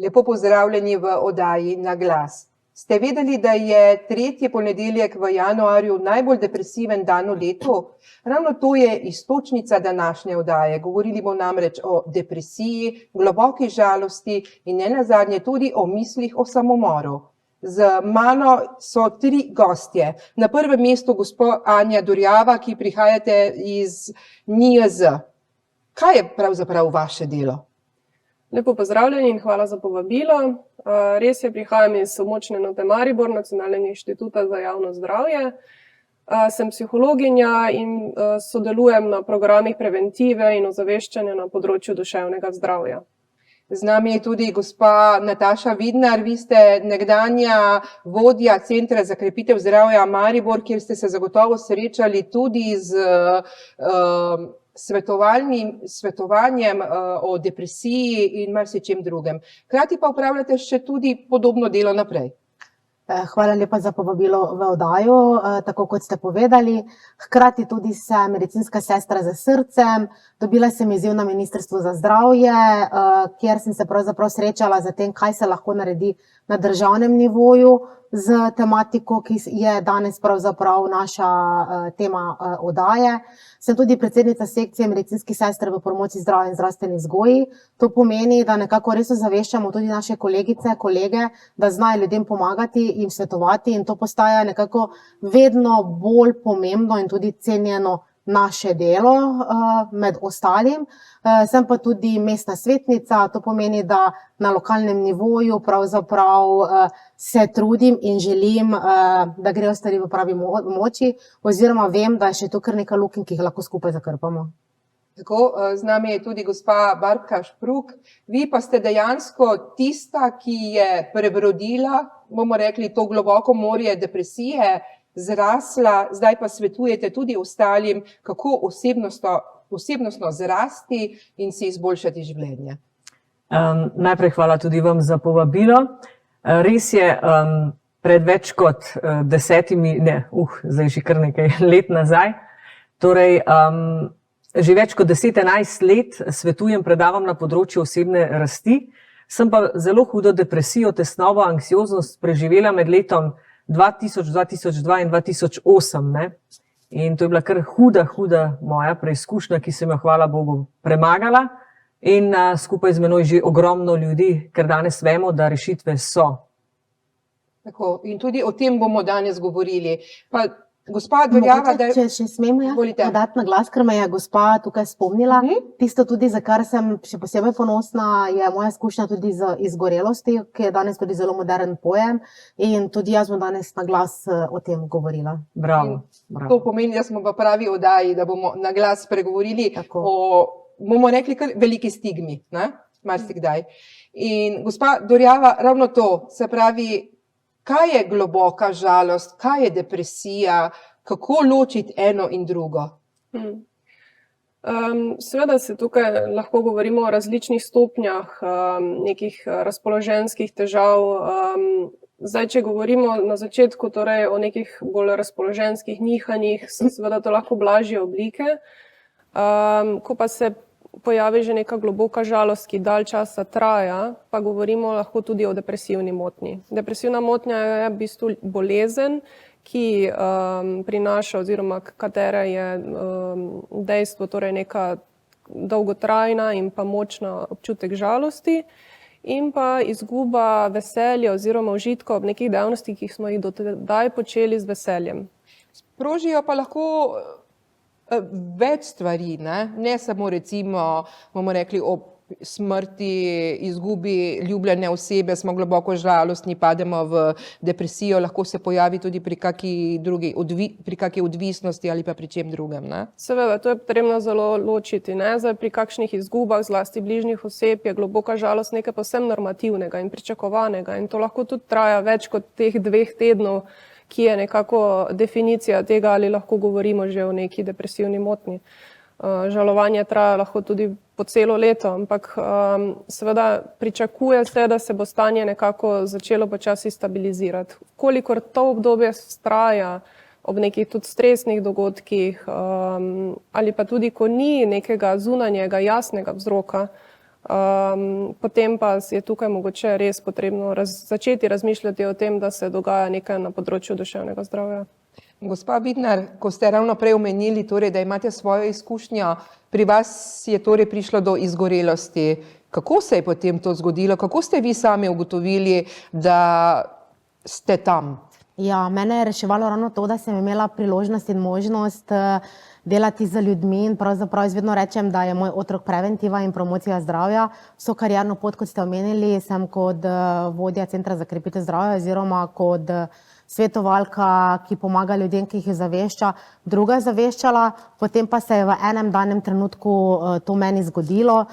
Lepo pozdravljeni v oddaji Na glas. Ste vedeli, da je tretji ponedeljek v januarju najbolj depresiven dan v letu? Ravno to je iztočnica današnje oddaje. Govorili bomo namreč o depresiji, globoki žalosti in nenazadnje tudi o mislih o samomoru. Z mano so 3 gostje. Na prvem mestu gospa Anja Durjava, ki prihajate iz NIJZ. Kaj je pravzaprav vaše delo? Lepo pozdravljeni in hvala za povabilo. Res je, prihajam iz območne enote Maribor, Nacionalnega inštituta za javno zdravje. Sem psihologinja in sodelujem na programih preventive in ozaveščanja na področju duševnega zdravja. Z nami je tudi gospa Nataša Vidnar, vi ste nekdanja vodja Centra za krepitev zdravja Maribor, kjer ste se zagotovo srečali tudi z svetovanjem o depresiji in marsičem drugem. Hkrati pa opravljate še tudi podobno delo naprej. Hvala lepa za povabilo v oddajo, tako kot ste povedali. Hkrati tudi sem medicinska sestra z srcem. Dobila sem izziv na Ministrstvu za zdravje, kjer sem se pravzaprav srečala z tem, kaj se lahko naredi na državnem nivoju z tematiko, ki je danes pravzaprav naša tema oddaje. Sem tudi predsednica sekcije medicinskih sester v promociji zdravja in zdravstveni vzgoji. To pomeni, da nekako res ozaveščamo tudi naše kolegice, kolege, da znajo ljudem pomagati in svetovati, in to postaja nekako vedno bolj pomembno in tudi cenjeno naše delo med ostalim. Sem pa tudi mestna svetnica, to pomeni, da na lokalnem nivoju pravzaprav se trudim in želim, da grejo stvari v pravi moči, oziroma vem, da je še tu kar nekaj lukenj, ki jih lahko skupaj zakrpamo. Tako, z nami je tudi gospa Barbka Špruk. Vi pa ste dejansko tista, ki je prebrodila, bomo rekli, to globoko morje depresije, zrasla, zdaj pa svetujete tudi ostalim, kako osebnostno zrasti in si izboljšati življenje. Najprej hvala tudi vam za povabilo. Res je, pred več kot 10, zdaj že kar nekaj let nazaj, torej že več kot 10-11 let svetujem, predavam na področju osebne rasti. Sem pa zelo hudo depresijo, tesnobo, anksioznost preživela med letom 2000, 2002 in 2008. In to je bila kar huda moja preizkušnja, ki sem jo, hvala Bogu, premagala. In skupaj z menoj že ogromno ljudi, ker danes vemo, da rešitve so. Tako, in tudi o tem bomo danes govorili. Pa gospa Durjava, če smemo dodati na glas, ker me je gospa tukaj spomnila. Tisto tudi, za kar sem še posebej ponosna, je moja izkušnja tudi z izgorelosti, ki je danes tudi zelo modern pojem, in tudi jaz bom danes na glas o tem govorila. Bravo. To pomeni, da smo pa pravi oddaji, da bomo na glas pregovorili o, bomo rekli, kar veliki stigmi, marsikdaj. In gospa Durjava, ravno to, se pravi, kaj je globoka žalost, kaj je depresija, kako ločiti eno in drugo? Seveda se tukaj lahko govorimo o različnih stopnjah nekih razpoloženjskih težav. Zdaj, če govorimo na začetku torej o nekih bolj razpoloženjskih nihanjih, so seveda to lahko blažje oblike. Ko pa se pojavi že neka globoka žalost, ki dalj časa traja, pa govorimo lahko tudi o depresivni motnji. Depresivna motnja je v bistvu bolezen, ki prinaša oziroma katere je dejstvo torej neka dolgotrajna in pa močna občutek žalosti in pa izguba veselja oziroma užitka ob nekih dejavnostih, ki smo jih do tedaj počeli z veseljem. Sprožijo pa lahko več stvari, ne samo recimo, bomo rekli, o smrti, izgubi ljubljene osebe, smo globoko žalostni, pademo v depresijo, lahko se pojavi tudi pri kaki odvisnosti ali pa pri čem drugem. Seveda, to je potrebno zelo ločiti. Zdaj, pri kakšnih izgubah, zlasti bližnjih oseb, je globoka žalost nekaj povsem normativnega in pričakovanega in to lahko tudi traja več kot teh 2 tednov, ki je nekako definicija tega, ali lahko govorimo že o neki depresivni motnji. Žalovanje traja lahko tudi po celo leto, ampak seveda pričakuje se, da se bo stanje nekako začelo počasi stabilizirati. Kolikor to obdobje traja ob nekih tudi stresnih dogodkih ali pa tudi, ko ni nekega zunanjega jasnega vzroka, Potem pa je tukaj mogoče res potrebno začeti razmišljati o tem, da se dogaja nekaj na področju duševnega zdravja. Gospa Vidnar, ko ste ravno prej omenili, torej, da imate svojo izkušnjo, pri vas je torej prišlo do izgorelosti. Kako se je potem to zgodilo? Kako ste vi sami ugotovili, da ste tam? Ja, mene je reševalo ravno to, da sem imela priložnost in možnost delati z ljudmi in pravzaprav jaz vedno rečem, da je moj otrok preventiva in promocija zdravja. Vso karierno pot, kot ste omenili, sem kot vodja Centra za krepitev zdravja oziroma kot svetovalka, ki pomaga ljudem, ki jih zavešča, druga zaveščala, potem pa se je v enem danem trenutku to meni zgodilo.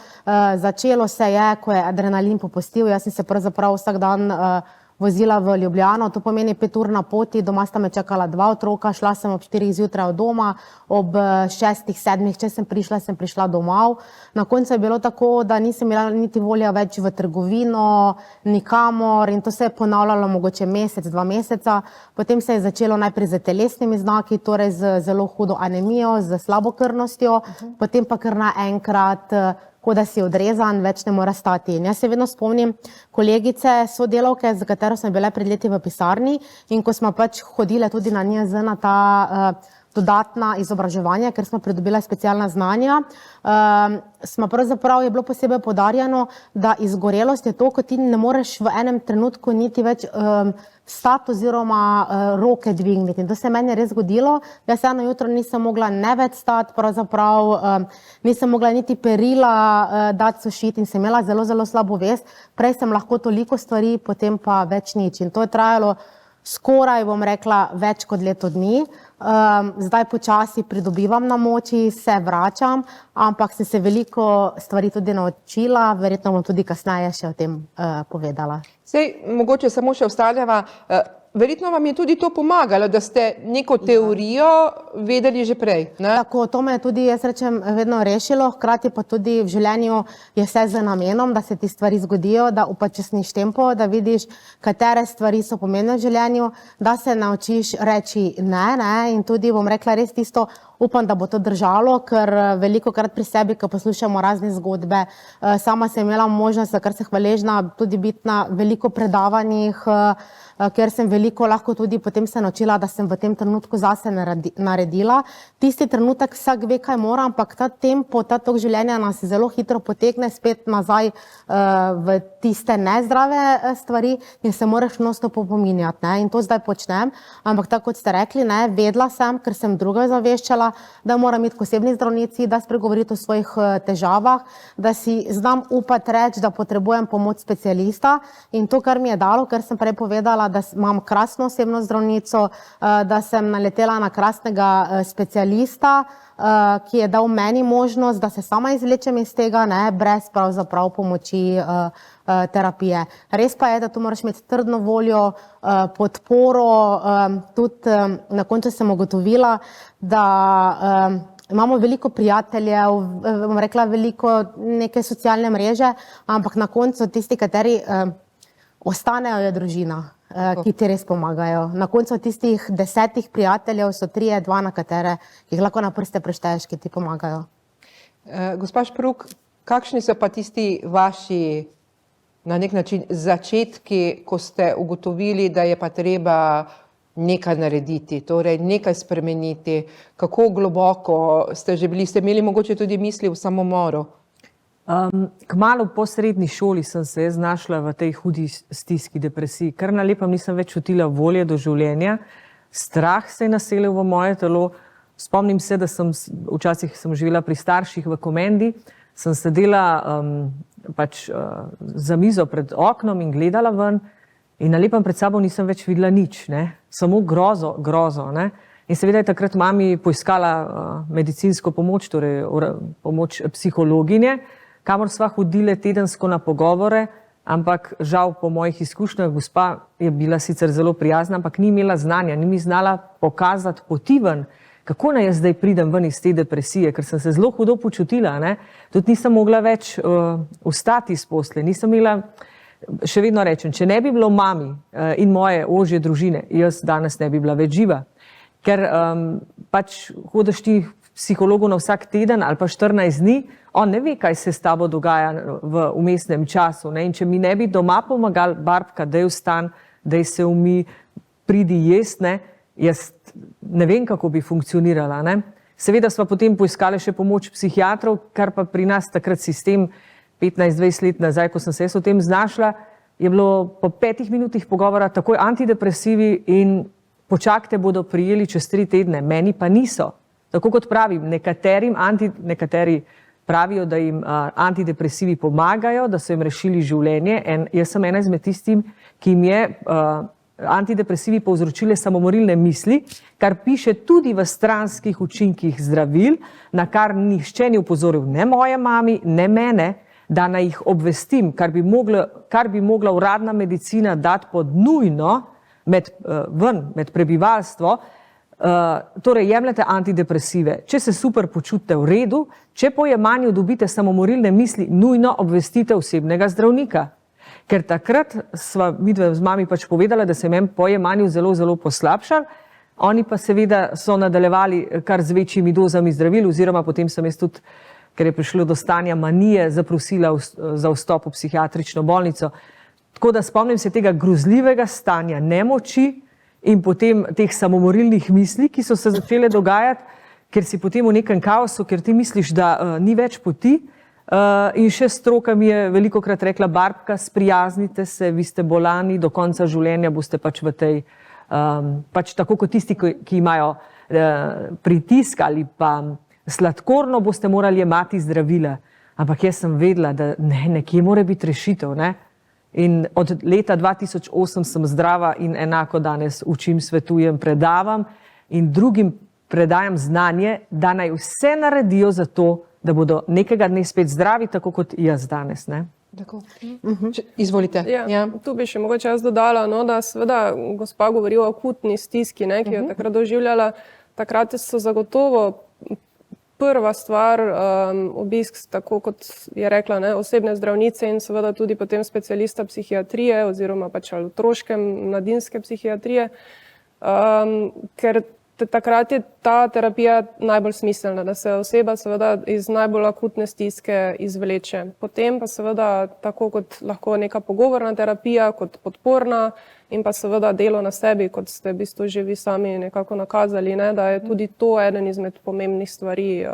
Začelo se je, ko je adrenalin popustil, jaz sem se pravzaprav vsak dan vozila v Ljubljano, to pomeni 5 ur na poti, doma sta me čakala 2 otroka, šla sem ob 4 zjutraj od doma, ob 6, 7, če sem prišla domov. Na koncu je bilo tako, da nisem imela niti volja več v trgovino, nikamor in to se je ponavljalo mogoče mesec, 2 meseca. Potem se je začelo najprej z telesnimi znaki, torej z zelo hudo anemijo, z slabokrvnostjo, potem pa kar naenkrat kot da si odrezan, več ne mora stati. In jaz se vedno spomnim kolegice, sodelavke, za katero sem bila pred leti v pisarni in ko smo pač hodile tudi na NIJZ na ta dodatna izobraževanja, ker smo pridobila specialna znanja, smo pravzaprav je bilo posebej poudarjeno, da izgorelost je to, ko ti ne moreš v enem trenutku niti več stati oziroma roke dvigniti. In to se meni res zgodilo. Jaz eno jutro nisem mogla ne več stati, pravzaprav nisem mogla niti perila dati sušiti in sem imela zelo, zelo slabo vest. Prej sem lahko toliko stvari, potem pa več nič. In to je trajalo skoraj, bom rekla, več kot leto dni. Zdaj počasi pridobivam na moči, se vračam, ampak sem se veliko stvari tudi naučila, verjetno bom tudi kasneje še o tem povedala. Sej, mogoče samo še ostaljava, verjetno vam je tudi to pomagalo, da ste neko teorijo vedeli že prej, ne? Tako, to me je tudi, jaz rečem, vedno rešilo, hkrati pa tudi v življenju je vse z namenom, da se ti stvari zgodijo, da upočasniš tempo, da vidiš, katere stvari so pomembne v življenju, da se naučiš reči ne, in tudi bom rekla res tisto, upam, da bo to držalo, ker veliko krat pri sebi, ko poslušamo razne zgodbe, sama sem imela možnost, za kar se hvaležna, tudi biti na veliko predavanjih, ker sem veliko lahko tudi potem se naučila, da sem v tem trenutku zase naredila. Tisti trenutek vsak ve, kaj mora, ampak ta tempo, ta tok življenja nas zelo hitro potegne spet nazaj v tiste nezdrave stvari in se moraš non-stop opominjati, ne? In to zdaj počnem, ampak tako kot ste rekli, ne, vedela sem, ker sem druga zaveščala, da moram iti k osebni zdravnici, da spregovoriti o svojih težavah, da si znam upati reči, da potrebujem pomoč specialista in to, kar mi je dalo, ker sem prej povedala, da imam krasno osebno zdravnico, da sem naletela na krasnega specialista, ki je dal meni možnost, da se sama izlečem iz tega, ne, brez pravzaprav pomoči terapije. Res pa je, da tu moraš imeti trdno voljo, podporo, tudi na koncu sem ugotovila, da imamo veliko prijateljev, bom rekla veliko neke socialne mreže, ampak na koncu tisti, kateri ostanejo, je družina, ki ti res pomagajo. Na koncu tistih 10 prijateljev so 3, 2, na katere jih lahko na prste prešteješ, ki ti pomagajo. Gospa Špruk, kakšni so pa tisti vaši na nek način začetki, ko ste ugotovili, da je pa treba nekaj narediti, torej nekaj spremeniti? Kako globoko ste že bili? Ste imeli mogoče tudi misli v samomoru? Kmalu po srednji šoli sem se znašla v tej hudi stiski, depresiji. Kar na lepem nisem več čutila volje do življenja. Strah se je naselil v moje telo. Spomnim se, da včasih sem živela pri starših v Komendi, sem sedela za mizo pred oknom in gledala ven in na lepem pred sabo nisem več videla nič, ne? Samo grozo. Ne? In seveda je takrat mami poiskala medicinsko pomoč, torej pomoč psihologinje, kamor sva hodile tedensko na pogovore, ampak žal po mojih izkušnjah gospa je bila sicer zelo prijazna, ampak ni imela znanja, ni mi znala pokazati poti ven, kako naj jaz zdaj pridem ven iz te depresije, ker sem se zelo hudo počutila, ne? Tudi nisem mogla več vstati iz posle, nisem imela, še vedno rečem, če ne bi bilo mami in moje ožje družine, jaz danes ne bi bila več živa, ker pač hodiš ti psihologu na vsak teden ali pa 14 dni, on ne ve, kaj se s tabo dogaja v vmesnem času. Ne? In če mi ne bi doma pomagali, Barbka, daj vstan, daj se umi, pridi jest, ne? Jaz ne vem, kako bi funkcionirala. Ne? Seveda sva potem poiskali še pomoč psihiatrov, kar pa pri nas takrat sistem 15-20 let nazaj, ko sem se jaz o tem znašla, je bilo po 5 minutah pogovora takoj antidepresivi in počakajte, bodo prijeli čez 3 tedne, meni pa niso. Tako kot pravim, nekateri pravijo, da jim antidepresivi pomagajo, da so jim rešili življenje. Jaz sem ena izmed tistim, ki jim je antidepresivi povzročile samomorilne misli, kar piše tudi v stranskih učinkih zdravil, na kar nihče ni upozoril ne moje mami, ne mene, da naj jih obvestim, kar bi mogla uradna medicina dati pod nujno med prebivalstvo. Torej, jemljete antidepresive. Če se super počutite v redu, če po jemanju dobite samomorilne misli, nujno obvestite osebnega zdravnika. Ker takrat sva midve z mami pač povedala, da se je meni po jemanju zelo, zelo poslabšal, oni pa seveda so nadaljevali kar z večjimi dozami zdravil, oziroma potem sem jaz tudi, ker je prišlo do stanja manije, zaprosila za vstop v psihiatrično bolnico. Tako da spomnim se tega grozljivega stanja nemoči in potem teh samomorilnih misli, ki so se začele dogajati, ker si potem v nekem kaosu, ker ti misliš, da ni več poti. In še stroka mi je velikokrat rekla, Barbka, sprijaznite se, vi ste bolani, do konca življenja boste pač v tej, pač tako kot tisti, ki imajo pritisk ali pa sladkorno, boste morali jemati zdravila. Ampak jaz sem vedela, da nekje mora biti rešitev, ne? In od leta 2008 sem zdrava in enako danes učim, svetujem, predavam in drugim predajam znanje, da naj vse naredijo za to, da bodo nekega dne spet zdravi, tako kot jaz danes. Ne? Tako. Izvolite. Ja. Tu bi še mogoče jaz dodala, no, da seveda gospa govori o akutni stiski, ne, ki jo takrat doživljala. Takrat so zagotovo prva stvar obisk, tako kot je rekla, ne, osebne zdravnice in seveda tudi potem specialista psihiatrije oziroma pač otroške, mladinske psihiatrije, ker takrat je ta terapija najbolj smiselna, da se oseba seveda iz najbolj akutne stiske izvleče. Potem pa seveda tako kot lahko neka pogovorna terapija, kot podporna in pa seveda delo na sebi, kot ste v bistvu že vi sami nekako nakazali, ne, da je tudi to eden izmed pomembnih stvari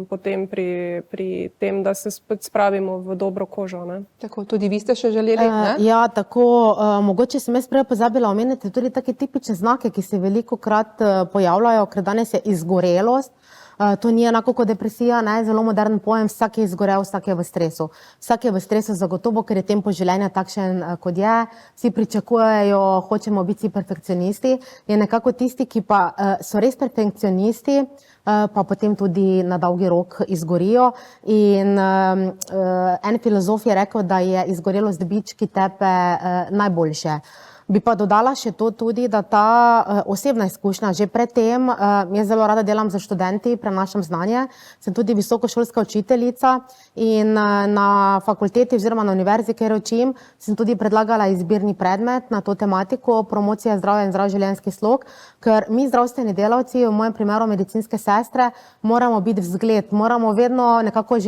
potem pri tem, da se spet spravimo v dobro kožo. Ne. Tako, tudi vi ste še želeli? Ja, tako, mogoče sem jaz prej pozabila omeniti tudi take tipične znake, ki se velikokrat pojavljajo, ker danes je izgorelost. To ni enako kot depresija, ne, zelo modern pojem, vsak je izgorel, vsak je v stresu. Vsak je v stresu zagotovo, ker je tempo življenja takšen, kot je. Vsi pričakujejo, hočemo biti perfekcionisti. Je nekako tisti, ki pa so res perfekcionisti, pa potem tudi na dolgi rok izgorijo. In en filozof je rekel, da je izgorelost bič, ki tepe najboljše. Bi pa dodala še to tudi, da ta osebna izkušnja, že predtem, jaz zelo rada delam za študenti, prenašam znanje, sem tudi visokošolska učiteljica in na fakulteti oziroma na univerzi, kjer učim, sem tudi predlagala izbirni predmet na to tematiko, promocija zdravja in zdrav življenjski slog, ker mi zdravstveni delavci, v mojem primeru medicinske sestre, moramo biti vzgled, moramo vedno nekako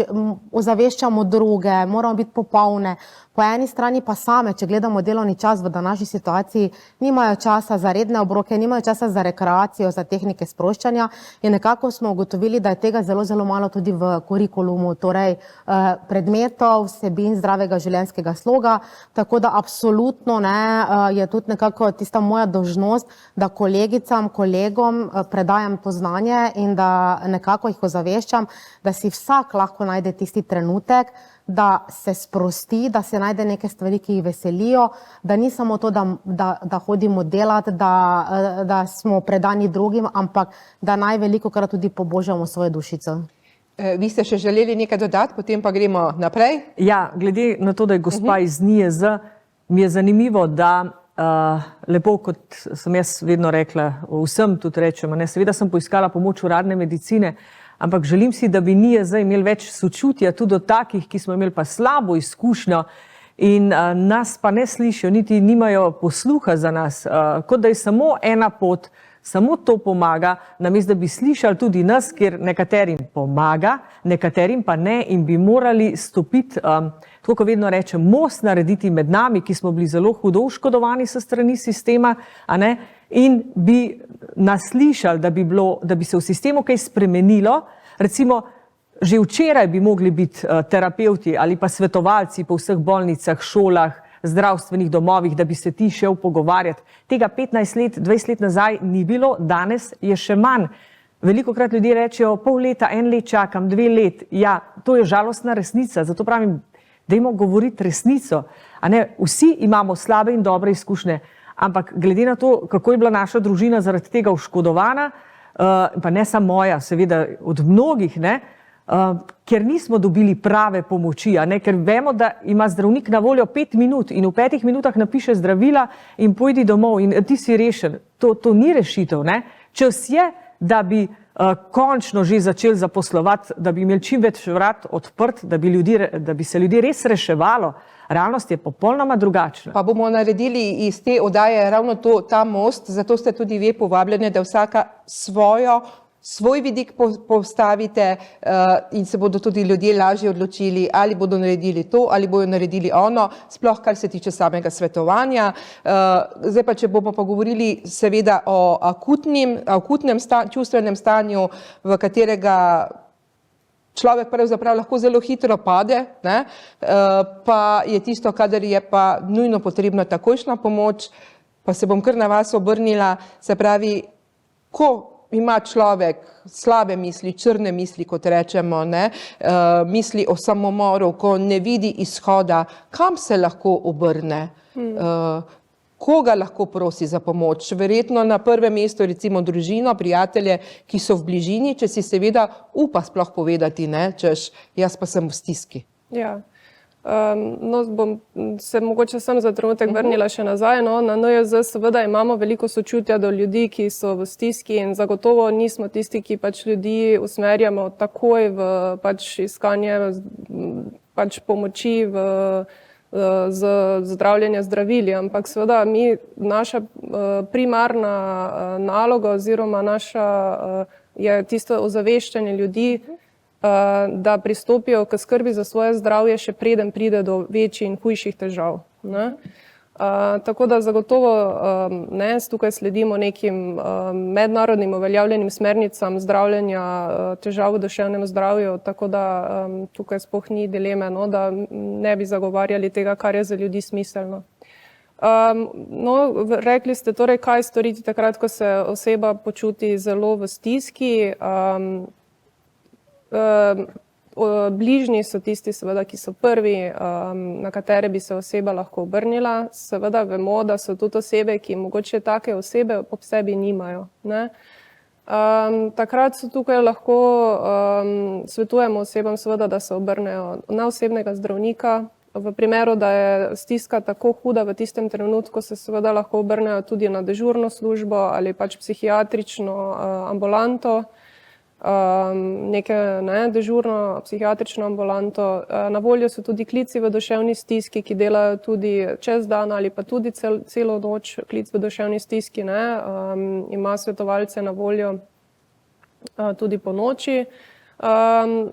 ozaveščamo druge, moramo biti popolne. Po eni strani pa same, če gledamo delovni čas v današnji situaciji, nimajo časa za redne obroke, nimajo časa za rekreacijo, za tehnike sproščanja in nekako smo ugotovili, da je tega zelo, zelo malo tudi v kurikulumu, torej predmetov, vsebin zdravega življenjskega sloga, tako da absolutno je tudi nekako tista moja dolžnost, da kolegicam, kolegom predajam to znanje in da nekako jih ozaveščam, da si vsak lahko najde tisti trenutek, da se sprosti, da se najde neke stvari, ki jih veselijo, da ni samo to, da hodimo delati, da smo predani drugim, ampak da najvelikokrat tudi pobožamo svojo dušico. Vi ste še želeli nekaj dodati, potem pa gremo naprej? Ja, glede na to, da je gospa iz NIJZ, mi je zanimivo, da lepo, kot sem jaz vedno rekla, vsem tudi rečem, seveda sem poiskala pomoč uradne medicine, ampak želim si, da bi NIJZ imeli več sočutja tudi do takih, ki smo imeli pa slabo izkušnjo in nas pa ne slišijo, niti nimajo posluha za nas, kot da je samo ena pot Samo to pomaga, namesto da bi slišali tudi nas, ker nekaterim pomaga, nekaterim pa ne in bi morali stopiti, tako kot vedno rečem, most narediti med nami, ki smo bili zelo hudo oškodovani s strani sistema, a ne, in bi nas slišali, da bi se v sistemu kaj spremenilo. Recimo, že včeraj bi mogli biti terapevti ali pa svetovalci po vseh bolnicah, šolah, zdravstvenih domovih, da bi se ti šel pogovarjati. Tega 15 let, 20 let nazaj ni bilo, danes je še manj. Velikokrat ljudje rečejo, pol leta, 1 let čakam, 2 let. Ja, to je žalostna resnica, zato pravim, dajmo govoriti resnico. A ne, vsi imamo slabe in dobre izkušnje, ampak glede na to, kako je bila naša družina zaradi tega oškodovana, pa ne samo moja, seveda od mnogih, ne, ker nismo dobili prave pomoči, a ne, ker vemo, da ima zdravnik na voljo 5 minut in v 5 minutah napiše zdravila in pojdi domov in ti si rešen. To ni rešitev, ne. Čas je, da bi končno že začeli zaposlovati, da bi imeli čim več vrat odprt, da bi se ljudi res reševalo. Realnost je popolnoma drugačna. Pa bomo naredili iz te oddaje ravno ta most, zato ste tudi vi povabljeni, da vsaka svoj vidik postavite in se bodo tudi ljudje lažje odločili, ali bodo naredili to, ali bodo naredili ono, sploh kar se tiče samega svetovanja. Zdaj pa, če bomo pa govorili seveda o akutnem čustvenem stanju, v katerega človek pravzaprav lahko zelo hitro pade, ne? Pa je tisto, kadar je pa nujno potrebna takojšnja pomoč, pa se bom kar na vas obrnila, se pravi, ko ima človek slabe misli, črne misli, kot rečemo, ne, misli o samomoru, ko ne vidi izhoda, kam se lahko obrne, koga lahko prosi za pomoč. Verjetno na prvem mestu recimo družino, prijatelje, ki so v bližini, če si seveda upa sploh povedati, ne, češ, jaz pa sem v stiski. Ja. No, bom se mogoče sem za trenutek vrnila še nazaj. No. Na NIJZ seveda imamo veliko sočutja do ljudi, ki so v stiski in zagotovo nismo tisti, ki pač ljudi usmerjamo takoj v pač iskanje pač pomoči z zdravljenje zdravili, ampak seveda naša primarna naloga oziroma naša je tisto ozaveščanje ljudi, da pristopijo k skrbi za svoje zdravje, še preden pride do večjih in hujših težav. Ne? Tako da zagotovo tukaj sledimo nekim mednarodnim uveljavljenim smernicam zdravljenja težav v duševnem zdravju, tako da tukaj sploh ni dileme, no, da ne bi zagovarjali tega, kar je za ljudi smiselno. No, rekli ste torej, kaj storiti takrat, ko se oseba počuti zelo v stiski. Bližnji so tisti, seveda, ki so prvi, na katere bi se oseba lahko obrnila. Seveda vemo, da so tudi osebe, ki mogoče take osebe ob sebi nimajo. Ne? Takrat so tukaj lahko svetujemo osebam, seveda, da se obrnejo na osebnega zdravnika. V primeru, da je stiska tako huda v tistem trenutku, se seveda lahko obrnejo tudi na dežurno službo ali pač psihiatrično ambulanto. Dežurno psihiatrično ambulanto. Na voljo so tudi klici v duševni stiski, ki delajo tudi čez dan ali pa tudi celo noč. Klic v duševni stiski, ne, ima svetovalce na voljo tudi po noči.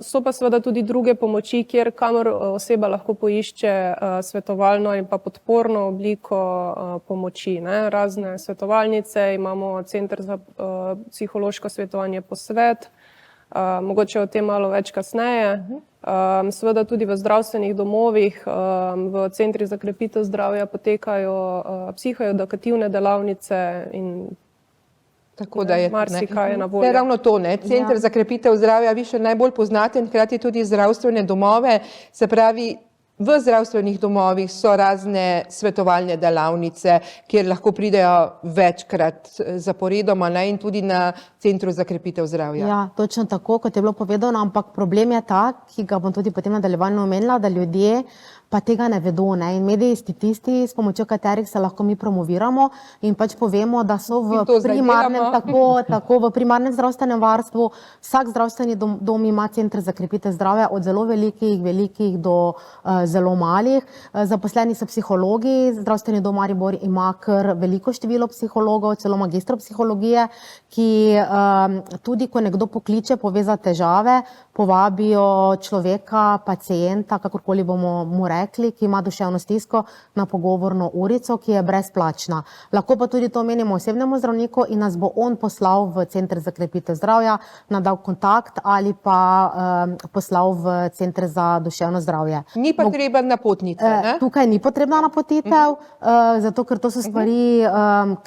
So pa seveda tudi druge pomoči, kamor oseba lahko poišče svetovalno in pa podporno obliko pomoči. Ne. Razne svetovalnice, imamo Center za psihološko svetovanje Posvet, mogoče o tem malo več kasneje. Seveda tudi v zdravstvenih domovih, v centrih za krepitev zdravja potekajo psihoedukativne delavnice in tako da je marsikaj na voljo. Ravno to, ne? Center za krepitev zdravja vi še najbolj poznate in hkrati tudi zdravstvene domove, se pravi, v zdravstvenih domovih so razne svetovalne delavnice, kjer lahko pridejo večkrat zaporedoma, ne? In tudi na Centru za krepitev zdravja. Ja, točno tako, kot je bilo povedano, ampak problem je ta, ki ga bom tudi potem nadaljevalno omenila, da ljudje pa tega ne vedo, ne? In mediji so tisti, s pomočjo katerih se lahko mi promoviramo in pač povemo, da so v primarnem zdravstvenem varstvu, vsak zdravstveni dom ima Center za krepitev zdravja, od zelo velikih do zelo malih. Zaposleni so psihologi, zdravstveni dom Maribor ima kar veliko število psihologov, celo magistrov psihologije, ki tudi, ko nekdo pokliče, pove za težave, povabijo človeka, pacienta, kakorkoli bomo mu rekli, ki ima duševno stisko, na pogovorno urico, ki je brezplačna. Lahko pa tudi to omenimo osebnemu zdravniku in nas bo on poslal v Center za krepitev zdravja, nadal kontakt ali pa poslal v Center za duševno zdravje. Ni pa treba napotnice, ne? Tukaj ni potrebna napotitev, zato ker to so stvari,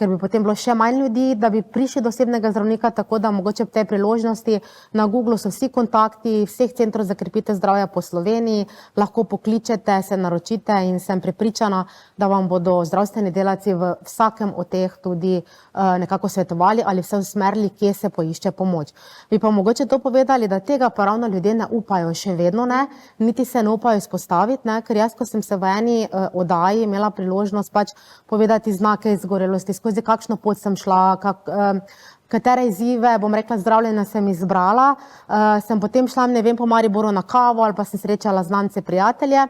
ker bi potem bilo še manj ljudi, da bi prišli do osebnega zdravnika, tako da mogoče v tej priložnosti na Googlu so vsi kontakti vseh centrov za krepitev zdravja po Sloveniji, lahko pokličete, se naročite in sem prepričana, da vam bodo zdravstveni delavci v vsakem od teh tudi nekako svetovali ali vse usmerili, kje se poišče pomoč. Bi pa mogoče to povedali, da tega pa ravno ljudje ne upajo, še vedno ne, niti se ne upajo izpostaviti, ne, ker jaz, ko sem se v eni oddaji imela priložnost pač povedati znake izgorelosti, skozi kakšno pot sem šla, katere izzive, bom rekla, zdravljenja sem izbrala, sem potem šla, ne vem, po Mariboru na kavo ali pa sem srečala znance, prijatelje,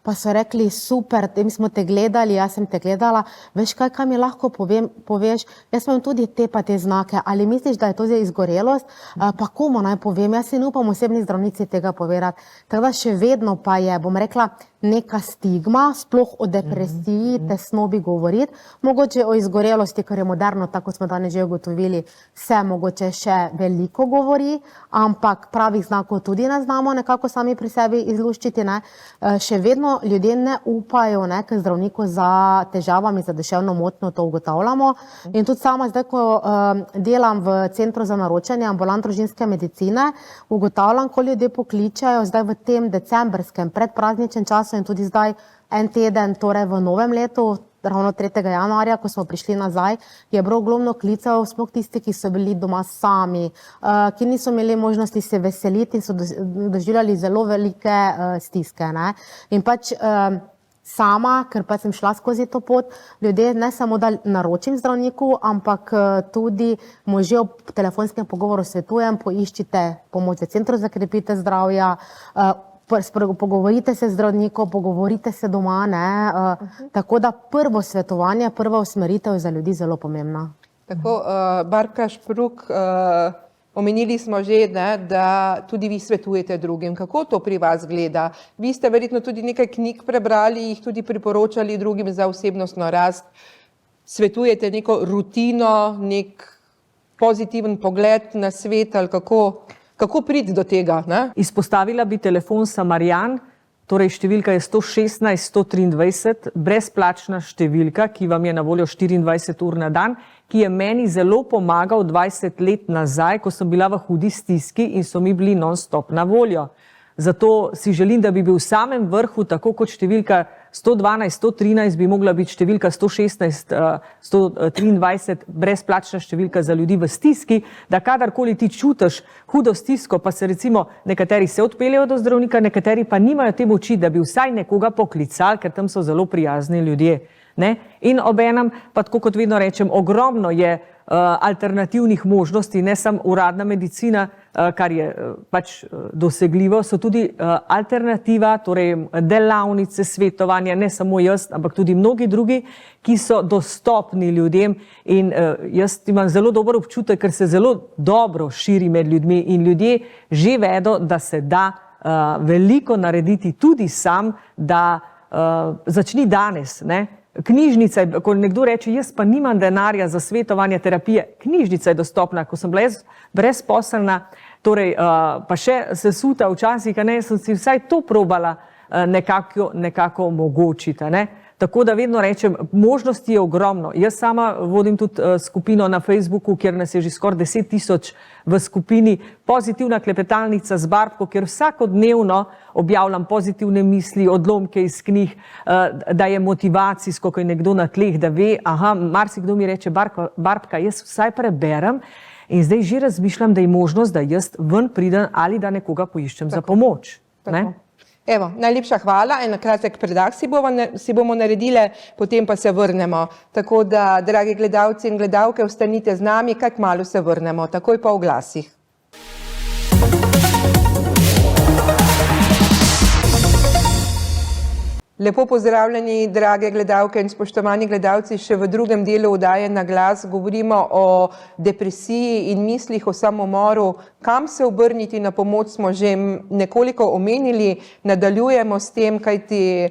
pa so rekli, super, mi smo te gledali, jaz sem te gledala, veš kaj mi lahko poveš, jaz imam tudi te pa te znake, ali misliš, da je to zdaj izgorelost, pa komu naj povem, jaz si ne upam osebni zdravnici tega povedati, tako da še vedno pa je, bom rekla, neka stigma, sploh o depresiji, tesnobi govoriti, mogoče o izgorelosti, ker je moderno, tako smo danes že ugotovili, se mogoče še veliko govori, ampak pravih znakov tudi ne znamo nekako sami pri sebi izluščiti, ne. Še vedno ljudje ne upajo, ne, k zdravniku za težavami, za duševno motnjo, to ugotavljamo. In tudi sama zdaj, ko delam v Centru za naročanje ambulant družinske medicine, ugotavljam, ko ljudje pokličajo zdaj v tem decembrskem predprazničnem času in tudi zdaj en teden, torej v novem letu, ravno 3. januarja, ko smo prišli nazaj, je bilo ogromno klicev, sploh tisti, ki so bili doma sami, ki niso imeli možnosti se veseliti in so doživljali zelo velike stiske, ne. In pač sama, ker pa sem šla skozi to pot, ljudje ne samo, da naročim zdravniku, ampak tudi mu že ob telefonskem pogovoru svetujem, poiščite pomoč v Centru za krepitev zdravja, pogovorite se z zdravnikom, pogovorite se doma, ne, tako da prvo svetovanje, prva usmeritev je za ljudi zelo pomembna. Tako, Barbka Špruk, omenili smo že, ne, da tudi vi svetujete drugim. Kako to pri vas gleda? Vi ste verjetno tudi nekaj knjig prebrali, jih tudi priporočali drugim za osebnostno rast. Svetujete neko rutino, nek pozitiven pogled na svet ali kako priti do tega, ne? Izpostavila bi telefon Samarjan, torej številka je 116 123, brezplačna številka, ki vam je na voljo 24 ur na dan, ki je meni zelo pomagal 20 let nazaj, ko sem bila v hudi stiski in so mi bili non-stop na voljo. Zato si želim, da bi bil v samem vrhu, tako kot številka 112, 113 bi mogla biti številka 116, 123 brezplačna številka za ljudi v stiski, da kadarkoli ti čutiš hudo stisko, pa se recimo nekateri se odpeljejo do zdravnika, nekateri pa nimajo te moči, da bi vsaj nekoga poklicali, ker tam so zelo prijazni ljudje, ne? In obenem, pa tako kot vedno rečem, ogromno je alternativnih možnosti, ne samo uradna medicina, kar je pač dosegljivo, so tudi alternativa, torej delavnice, svetovanja, ne samo jaz, ampak tudi mnogi drugi, ki so dostopni ljudem in jaz imam zelo dober občutek, ker se zelo dobro širi med ljudmi in ljudje že vedo, da se da veliko narediti tudi sam, da začni danes, ne? Knjižnica, ko nekdo reče, jaz pa nimam denarja za svetovanje, terapije, knjižnica je dostopna, ko sem bila jaz brezposelna, torej pa še sesuta včasih, ne, sem si vsaj to probala nekako omogočiti, ne. Tako da vedno rečem, možnosti je ogromno. Jaz sama vodim tudi skupino na Facebooku, kjer nas je že skoraj 10 000 v skupini Pozitivna klepetalnica z Barbko, kjer vsakodnevno objavljam pozitivne misli, odlomke iz knjig, da je motivacijsko, ko je nekdo na tleh, da ve, aha, marsikdo mi reče, Barbka, jaz vsaj preberem in zdaj že razmišljam, da je možnost, da jaz ven pridem ali da nekoga poiščem za pomoč. Ne? Evo, najlepša hvala, en kratek predah si bomo naredile, potem pa se vrnemo. Tako da, dragi gledalci in gledalke, ostanite z nami, kaj kmalu se vrnemo, takoj po oglasih. Lepo pozdravljeni, drage gledalke in spoštovani gledalci, še v drugem delu oddaje Na glas govorimo o depresiji in mislih o samomoru. Kam se obrniti na pomoč smo že nekoliko omenili, nadaljujemo s tem, kajti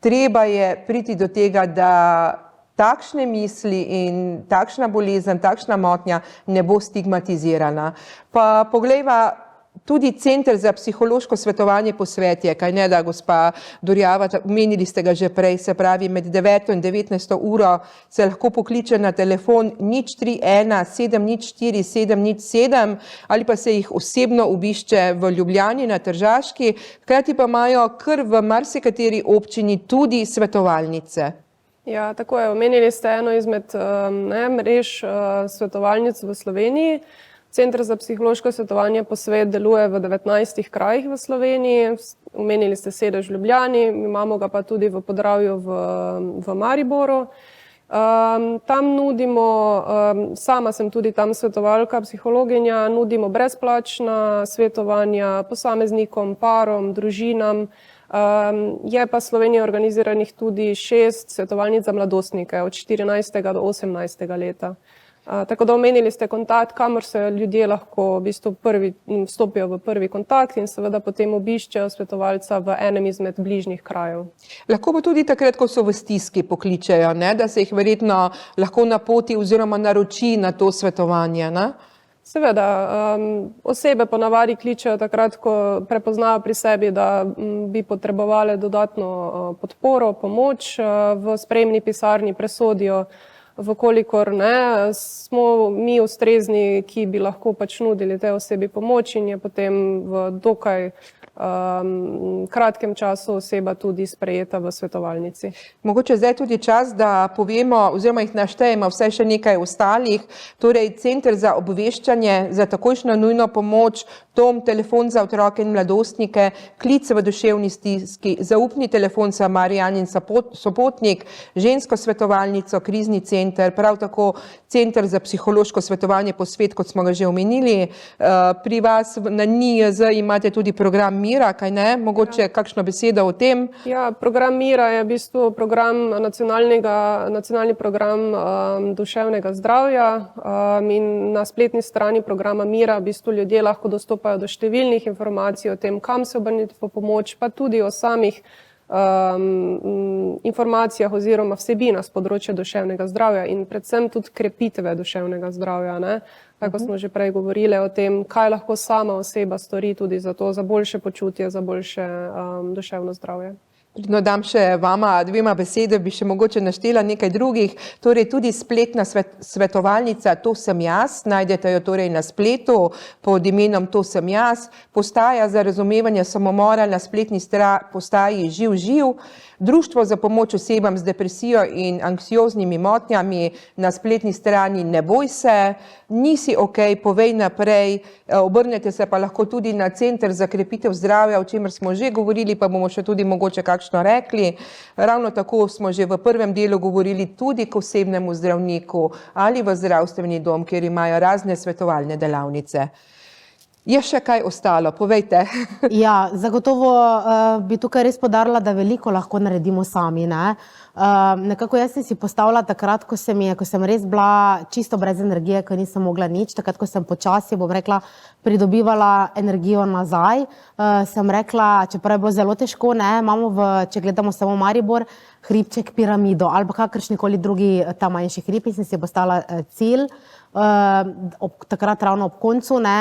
treba je priti do tega, da takšne misli in takšna bolezen, takšna motnja ne bo stigmatizirana. Pa poglejva, tudi Center za psihološko svetovanje Posvet je, kaj ne da, gospa Dorjava, omenili ste ga že prej, se pravi med 9. in 19. uro se lahko pokliče na telefon 031 704 707 ali pa se jih osebno obišče v Ljubljani na Tržaški, hkrati pa imajo kar v marsikateri občini tudi svetovalnice. Ja, tako je, omenili ste eno izmed mrež svetovalnic v Sloveniji. Center za psihološko svetovanje Posvet deluje v 19 krajih v Sloveniji, omenili ste sedež v Ljubljani, imamo ga pa tudi v Podravju v Mariboru. Tam nudimo, sama sem tudi tam svetovalka, psihologinja, nudimo brezplačna svetovanja posameznikom, parom, družinam. Je pa v Sloveniji organiziranih tudi 6 svetovalnic za mladostnike od 14. do 18. leta. Tako da omenili ste kontakt, kamor se ljudje lahko v bistvu vstopijo v prvi kontakt in seveda potem obiščejo svetovalca v enem izmed bližnjih krajev. Lahko pa tudi takrat, ko so v stiski, pokličejo, ne? Da se jih verjetno lahko napoti oziroma naroči na to svetovanje, ne? Seveda, osebe ponavadi kličejo takrat, ko prepoznajo pri sebi, da bi potrebovali dodatno podporo, pomoč, v sprejemni pisarni presodijo, vkolikor ne, smo mi ustrezni, ki bi lahko pač nudili tej osebi pomoč in je potem v dokaj kratkem času oseba tudi sprejeta v svetovalnici. Mogoče zdaj tudi čas, da povemo oziroma jih naštejemo vsaj še nekaj ostalih. Torej, Center za obveščanje, za takojšnjo nujno pomoč, dom, telefon za otroke in mladostnike, klic v duševni stiski, zaupni telefon za Marijanin Sopotnik, žensko svetovalnico, krizni center, prav tako Center za psihološko svetovanje Posvet, kot smo ga že omenili. Pri vas na NIJZ imate tudi program Mira, kaj ne? Mogoče kakšno besedo o tem? Ja, program Mira je v bistvu nacionalni program duševnega zdravja in na spletni strani programa Mira v bistvu ljudje lahko dostopajo do številnih informacij o tem, kam se obrniti po pomoč, pa tudi o samih informacijah oziroma vsebinah s področja duševnega zdravja in predvsem tudi krepitve duševnega zdravja, ne? Tako smo že prej govorili o tem, kaj lahko sama oseba stori tudi za to, za boljše počutje, za boljše duševno zdravje. No, dam še vama dvema besede, bi še mogoče naštela nekaj drugih. Torej, tudi spletna svetovalnica To sem jaz, najdete jo torej na spletu pod imenom To sem jaz. Postaja za razumevanje samomora na spletni postaji Živ. Društvo za pomoč osebam z depresijo in anksioznimi motnjami na spletni strani Ne boj se, nisi okej, povej naprej. Obrnete se pa lahko tudi na Center za krepitev zdravja, o čemer smo že govorili, pa bomo še tudi mogoče kakšno rekli. Ravno tako smo že v prvem delu govorili tudi k osebnemu zdravniku ali v zdravstveni dom, kjer imajo razne svetovalne delavnice. Je še kaj ostalo? Povejte. Ja, zagotovo bi tukaj res podarila, da veliko lahko naredimo sami, ne? Nekako jaz sem si postavila takrat, ko sem res bila čisto brez energije, ko nisem mogla nič, takrat, ko sem počasi, bom rekla, pridobivala energijo nazaj, sem rekla, čeprav je bilo zelo težko, ne, imamo če gledamo samo Maribor, hribček Piramido ali kakršnikoli drugi ta manjši hrib in sem si postavila cilj, takrat ravno ob koncu, ne,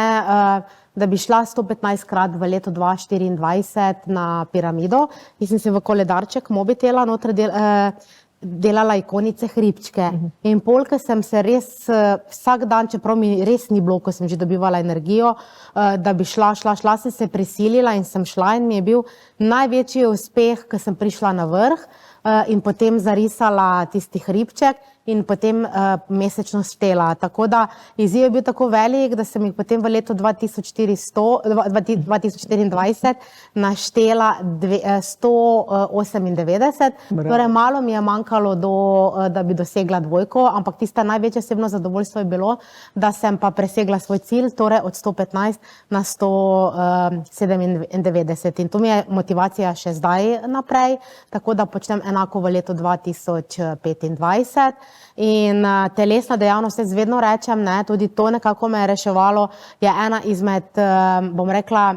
da bi šla 115krat v letu 2024 na Piramido in sem si v koledarček mobitela noter delala ikonice hribčke. In polk sem se res vsak dan, čeprav mi res ni bilo, ko sem že dobivala energijo, da bi šla, sem se prisilila in sem šla in mi je bil največji uspeh, ko sem prišla na vrh in potem zarisala tisti hribček in potem mesečno štela. Tako da izziv je bil tako velik, da sem jih potem v letu 2024 naštela 198. Torej, malo mi je manjkalo, da bi dosegla dvojko, ampak tista največje osebno zadovoljstvo je bilo, da sem pa presegla svoj cilj, torej od 115 na 197. In to mi je motivacija še zdaj naprej, tako da počnem enako v letu 2025. In telesna dejavnost, jaz vedno rečem, ne, tudi to nekako me je reševalo, je ena izmed, bom rekla,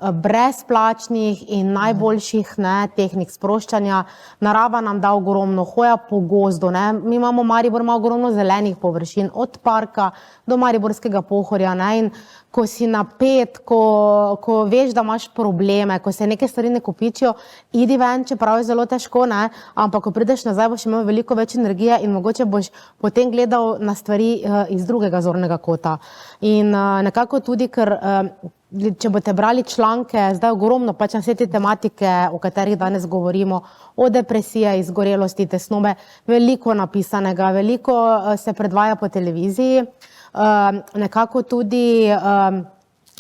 brezplačnih in najboljših tehnik sproščanja. Narava nam da ogromno, hoja po gozdu. Ne. Mi imamo Maribor, ima ogromno zelenih površin, od parka do Mariborskega Pohorja. Ne. In ko si napet, ko veš, da imaš probleme, ko se neke stvari ne kopičijo, idi ven, čeprav je zelo težko, ne. Ampak ko prideš nazaj, boš imel veliko več energije in mogoče boš potem gledal na stvari iz drugega zornega kota. In nekako tudi, ker če boste brali članke, zdaj ogromno pač na vse te tematike, o katerih danes govorimo, o depresiji, izgorelosti, tesnobe, veliko napisanega, veliko se predvaja po televiziji. Nekako tudi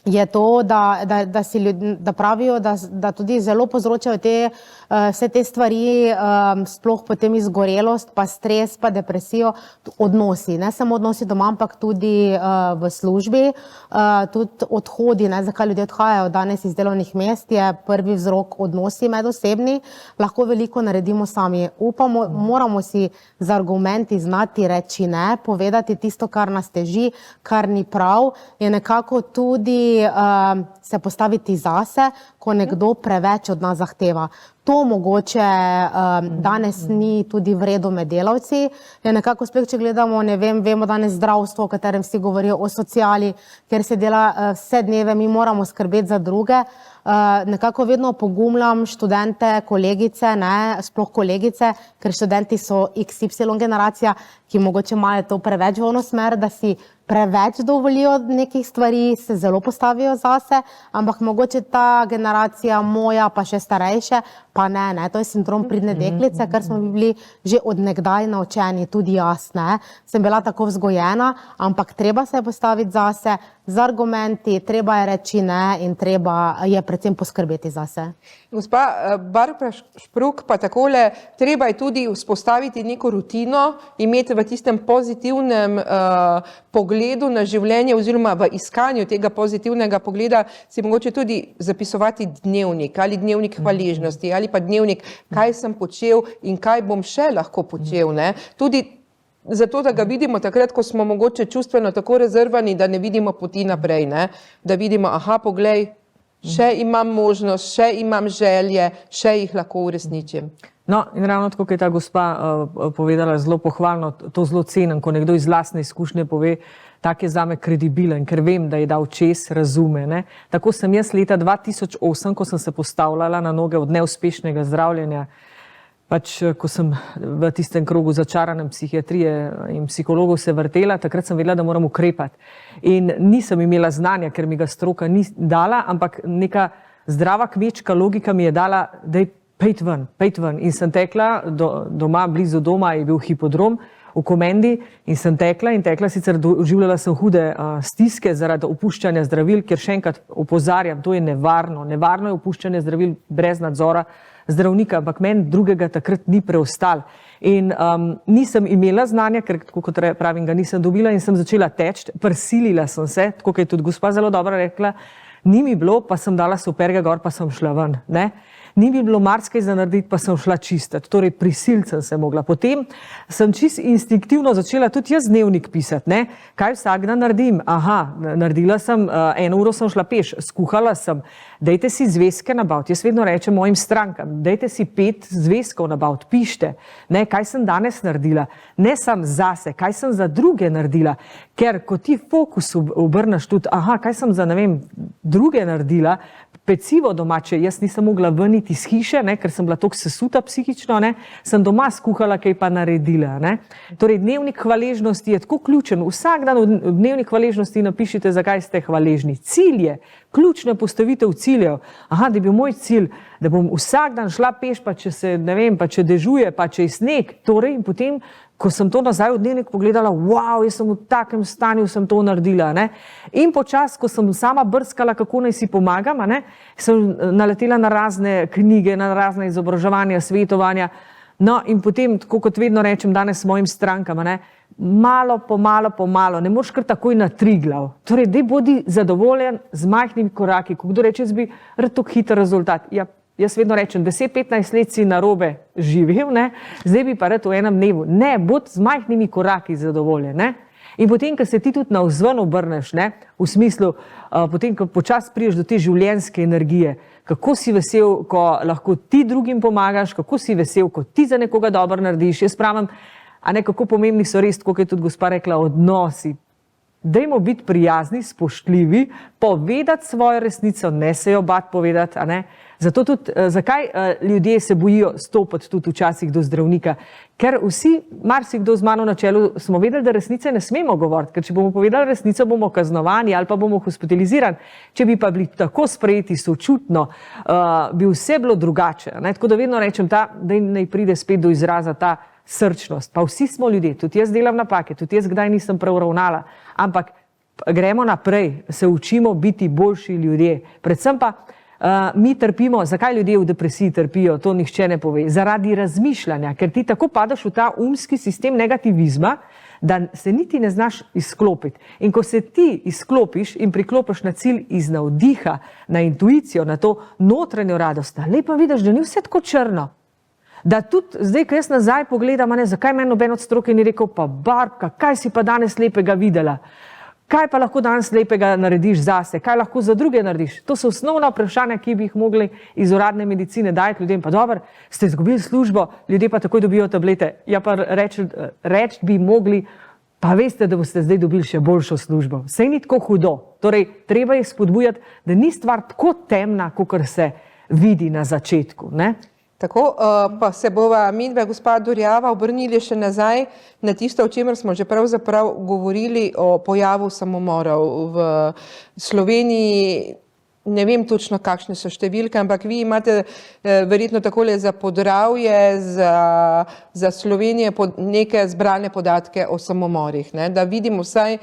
je to, da pravijo, da tudi zelo povzročajo vse te stvari, sploh potem izgorelost, pa stres, pa depresijo, odnosi. Ne samo odnosi doma, ampak tudi v službi, tudi odhodi, ne, zakaj ljudje odhajajo danes iz delovnih mest, je prvi vzrok odnosi medosebni. Lahko veliko naredimo sami. Upamo, moramo si z argumenti znati reči ne, povedati tisto, kar nas teži, kar ni prav, je nekako tudi se postaviti zase, ko nekdo preveč od nas zahteva. To mogoče danes ni tudi v redu med delavci. Je nekako spet, če gledamo, ne vem, vemo danes zdravstvo, o katerem vsi govorijo, o sociali, ker se dela vse dneve, mi moramo skrbeti za druge. Nekako vedno pogumljam študente, kolegice, ne, sploh kolegice, ker študenti so XY generacija, ki mogoče imajo to preveč v ono smer, da si preveč dovolijo nekih stvari, se zelo postavijo zase, ampak mogoče ta generacija moja, pa še starejše, pa ne, to je sindrom pridne deklice, ker smo bili že od nekdaj naučeni, tudi jaz, ne, sem bila tako vzgojena, ampak treba se postaviti zase, z argumenti, treba je reči ne in treba je predvsem poskrbeti zase. Gospa Barbara Špruk, pa takole, treba je tudi vzpostaviti neko rutino, imeti v tistem pozitivnem pogledu na življenje oziroma v iskanju tega pozitivnega pogleda si mogoče tudi zapisovati dnevnik ali dnevnik hvaležnosti ali pa dnevnik, kaj sem počel in kaj bom še lahko počel. Ne? Tudi zato, da ga vidimo takrat, ko smo mogoče čustveno tako rezervani, da ne vidimo poti naprej, ne? Da vidimo, aha, poglej, še imam možnost, še imam želje, še jih lahko uresničim. No, in ravno tako, kot je ta gospa povedala, zelo pohvalno, to zelo cenim, ko nekdo iz lastne izkušnje pove, tak je zame kredibilen, ker vem, da je dal čez, razume. Ne? Tako sem jaz leta 2008, ko sem se postavljala na noge od neuspešnega zdravljenja, pač ko sem v tistem krogu začaranem psihiatrije in psihologov se vrtela, takrat sem vedela, da moram ukrepati. In nisem imela znanja, ker mi ga stroka ni dala, ampak neka zdrava kmečka logika mi je dala, da je pejt ven. In sem tekla doma, blizu doma je bil hipodrom v Komendi in sem tekla, sicer doživljala sem hude stiske zaradi opuščanja zdravil, ker še enkrat opozarjam, to je nevarno. Nevarno je opuščanje zdravil brez nadzora zdravnika, ampak meni drugega takrat ni preostal. In nisem imela znanja, ker tako kot pravim, ga nisem dobila in sem začela teči, prisilila sem se, tako kot je tudi gospa zelo dobro rekla, ni mi bilo, pa sem dala superge gor, pa sem šla ven. Ne? Ni mi bilo marsikaj za narediti, pa sem šla čistiti. Torej, prisilcem se mogla. Potem sem čisto instinktivno začela tudi jaz dnevnik pisati. Ne? Kaj vsak dan naredim? Aha, naredila sem, 1 uro sem šla peš, skuhala sem. Dajte si zvezke nabaviti. Jaz vedno rečem mojim strankam, dajte si 5 zvezkov nabaviti, pišite. Ne? Kaj sem danes naredila? Ne sam zase, kaj sem za druge naredila. Ker ko ti fokus obrneš tudi, aha, kaj sem za, ne vem, druge naredila, pecivo domače, jaz nisem mogla veniti iz hiše, ne, ker sem bila toliko sesuta psihično, ne, sem doma skuhala, kaj pa naredila. Ne. Torej, dnevnik hvaležnosti je tako ključen. Vsak dan v dnevnik hvaležnosti napišite, zakaj ste hvaležni. Cilj je, ključna postavitev cilja ciljev. Aha, da je bil moj cilj, da bom vsak dan šla peš, pa če se, ne vem, pa če dežuje, pa če je sneg. Torej, in potem, ko sem to nazaj v dnevnik pogledala, wow, jaz sem v takem stanju, sem to naredila. Ne? In počas, ko sem sama brskala, kako naj si pomagam, ne? Sem naletela na razne knjige, na razne izobraževanja, svetovanja. No, in potem, tako kot vedno rečem danes s mojim strankam, ne? Malo po malo, ne moreš kar takoj na Triglav. Torej, dej bodi zadovoljen z majhnimi koraki. Ko kdo reče, jaz bi rad tako hiter rezultat. Ja, jaz vedno rečem, 10-15 let si narobe živel, ne? Zdaj bi pa rad v enem dnevu. Ne, bodi z majhnimi koraki zadovoljen. Ne? In potem, ko se ti tudi navzven obrneš, ne? V smislu, potem, ko počas priješ do te življenjske energije, kako si vesel, ko lahko ti drugim pomagaš, kako si vesel, ko ti za nekoga dobro narediš. Jaz pravim, a ne, kako pomembni so res, kot je tudi gospa rekla, odnosi. Dajmo biti prijazni, spoštljivi, povedati svojo resnico, ne se jo bati povedati. A ne? Zato tudi, zakaj ljudje se bojijo stopiti tudi včasih do zdravnika? Ker vsi, marsikdo z mano na čelu, smo vedeli, da resnice ne smemo govoriti, ker če bomo povedali resnico, bomo kaznovani ali pa bomo hospitalizirani. Če bi pa bili tako sprejeti sočutno, bi vse bilo drugače. Ne? Tako da vedno rečem, da naj pride spet do izraza ta srčnost. Pa vsi smo ljudje, tudi jaz delam napake, tudi jaz kdaj nisem prav ravnala, ampak gremo naprej, se učimo biti boljši ljudje. Predvsem pa mi trpimo, zakaj ljudje v depresiji trpijo, to nihče ne pove, zaradi razmišljanja, ker ti tako padaš v ta umski sistem negativizma, da se niti ne znaš izklopiti. In ko se ti izklopiš in priklopiš na cilj iz navdiha, na intuicijo, na to notranjo radost, lepo vidiš, da ni vse tako črno. Da tudi zdaj, ko jaz nazaj pogledam, ne, zakaj meni noben od stroke ni rekel, pa Barbka, kaj si pa danes lepega videla? Kaj pa lahko danes lepega narediš zase? Kaj lahko za druge narediš? To so osnovna vprašanja, ki bi jih mogli iz uradne medicine dajati ljudem. Pa dobro, ste izgubili službo, ljudje pa takoj dobijo tablete. Ja pa reči bi mogli, pa veste, da boste zdaj dobili še boljšo službo. Sej ni tako hudo. Torej, treba je spodbujati, da ni stvar tako temna, kakor se vidi na začetku. Ne? Tako, pa se bova midva, gospa Dorjava, obrnili še nazaj na tisto, o čemer smo že pravzaprav govorili, o pojavu samomorov v Sloveniji. Ne vem točno, kakšne so številke, ampak vi imate verjetno takole za Podravje, za Slovenijo neke zbrane podatke o samomorih, ne? Da vidimo vsaj,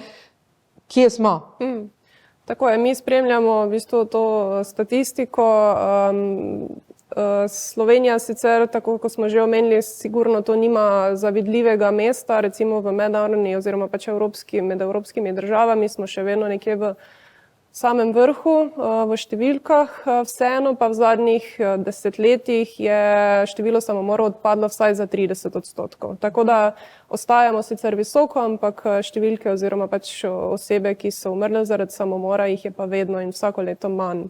kje smo. Tako je, mi spremljamo v bistvu to statistiko. Slovenija sicer, tako kot smo že omenili, sigurno to nima zavidljivega mesta, recimo v mednarodni oziroma pač med evropskimi državami smo še vedno nekje v samem vrhu v številkah, vseeno pa v zadnjih desetletjih je število samomorov odpadlo vsaj za 30%. Tako da ostajamo sicer visoko, ampak številke oziroma pač osebe, ki so umrle zaradi samomora, jih je pa vedno in vsako leto manj.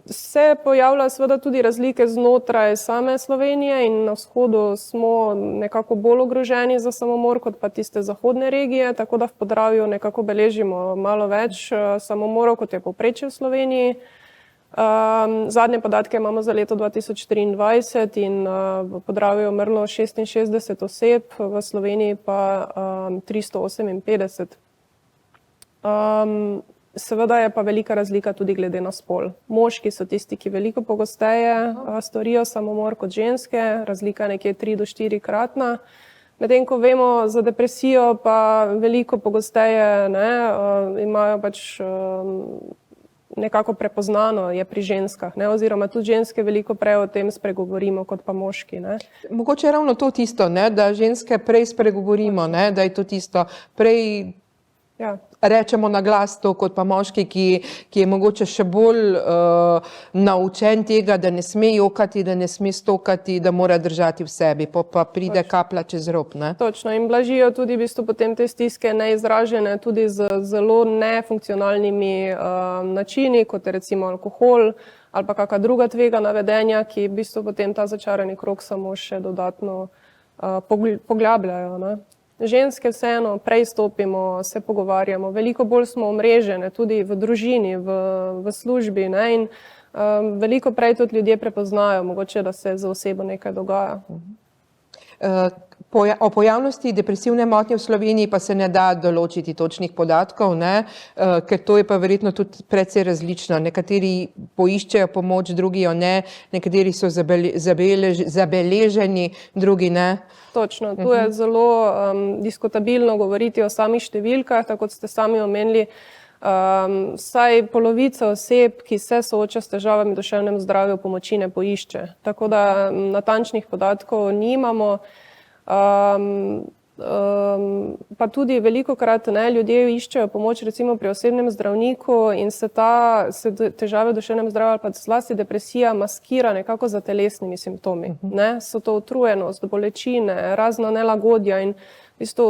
Se pojavljajo seveda tudi razlike znotraj same Slovenije in na vzhodu smo nekako bolj ogroženi za samomor kot pa tiste zahodne regije, tako da v Podravju nekako beležimo malo več samomorov, kot je povprečje v Sloveniji. Zadnje podatke imamo za leto 2023 in v Podravju je umrlo 66 oseb, v Sloveniji pa 358. Seveda je pa velika razlika tudi glede na spol. Moški so tisti, ki veliko pogosteje storijo samomor kot ženske, razlika je nekje 3 do 4 kratna. Medtem ko vemo za depresijo, pa veliko pogosteje imajo pač nekako prepoznano je pri ženskah, ne? Oziroma tudi ženske veliko prej o tem spregovorimo kot pa moški. Ne? Mogoče je ravno to tisto, ne? Da ženske prej spregovorimo, ne? Da je to tisto prej. Ja. Rečemo na glas to, kot pa moški, ki je mogoče še bolj naučen tega, da ne sme jokati, da ne sme stokati, da mora držati v sebi, pa pride kaplja čez rob. Ne? Točno, in blažijo tudi v bistvu potem te stiske neizražene tudi z zelo nefunkcionalnimi načini, kot je recimo alkohol ali pa kakšna druga tvegana vedenja, ki v bistvu potem ta začarani krog samo še dodatno poglabljajo. Ne? Ženske vseeno prej stopimo, se pogovarjamo, veliko bolj smo omrežene, tudi v družini, v službi, ne? In veliko prej tudi ljudje prepoznajo, mogoče, da se za osebo nekaj dogaja. O pojavnosti depresivne motnje v Sloveniji pa se ne da določiti točnih podatkov, ne? Ker to je pa verjetno tudi precej različno. Nekateri poiščejo pomoč, drugi jo ne, nekateri so zabeleženi, drugi ne. Točno, tu je zelo diskutabilno govoriti o samih številkah, tako kot ste sami omenili. Vsaj polovica oseb, ki se sooča s težavami v duševnem zdravju, pomoči ne poišče. Tako da natančnih podatkov nimamo. Pa tudi velikokrat ljudje iščejo pomoč recimo pri osebnem zdravniku in se težave v duševnem zdravju ali pa zlasti depresija maskira nekako za telesnimi simptomi. So to utrujenost, bolečine, razna nelagodja in v bistvu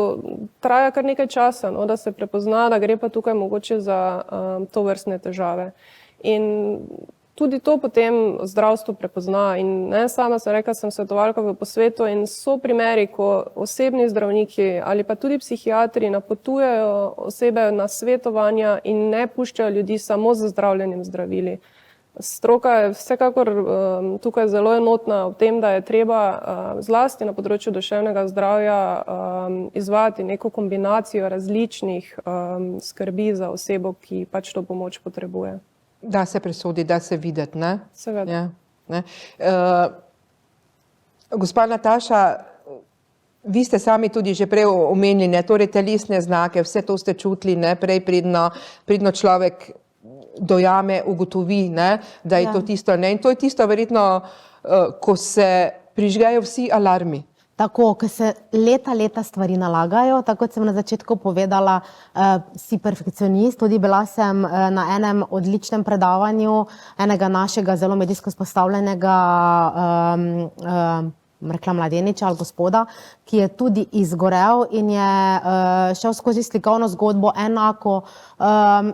traja kar nekaj časa, da se prepozna, da gre pa tukaj mogoče za tovrstne težave. In tudi to potem zdravstvo prepozna in sama sem rekla, sem svetovalka v posvetu in so primeri, ko osebni zdravniki ali pa tudi psihiatri napotujejo osebe na svetovanja in ne puščajo ljudi samo z zdravljenjem zdravili. Stroka je vsekakor tukaj zelo enotna v tem, da je treba zlasti na področju duševnega zdravja izvajati neko kombinacijo različnih skrbi za osebo, ki pač to pomoč potrebuje. Da se presodi, da se videti, ne? Seveda. Ja, ne. Gospa Nataša, vi ste sami tudi že prej omenili, torej telesne znake, vse to ste čutili, ne, prej pridno človek dojame, ugotovi, ne, da je to tisto, ne, in to je tisto verjetno, ko se prižgajo vsi alarmi. Tako, ko se leta stvari nalagajo, tako kot sem na začetku povedala, si perfekcionist, tudi bila sem na enem odličnem predavanju enega našega zelo medijsko izpostavljenega rekla mladeniča ali gospoda, ki je tudi izgorel in je šel skozi slikovno zgodbo enako,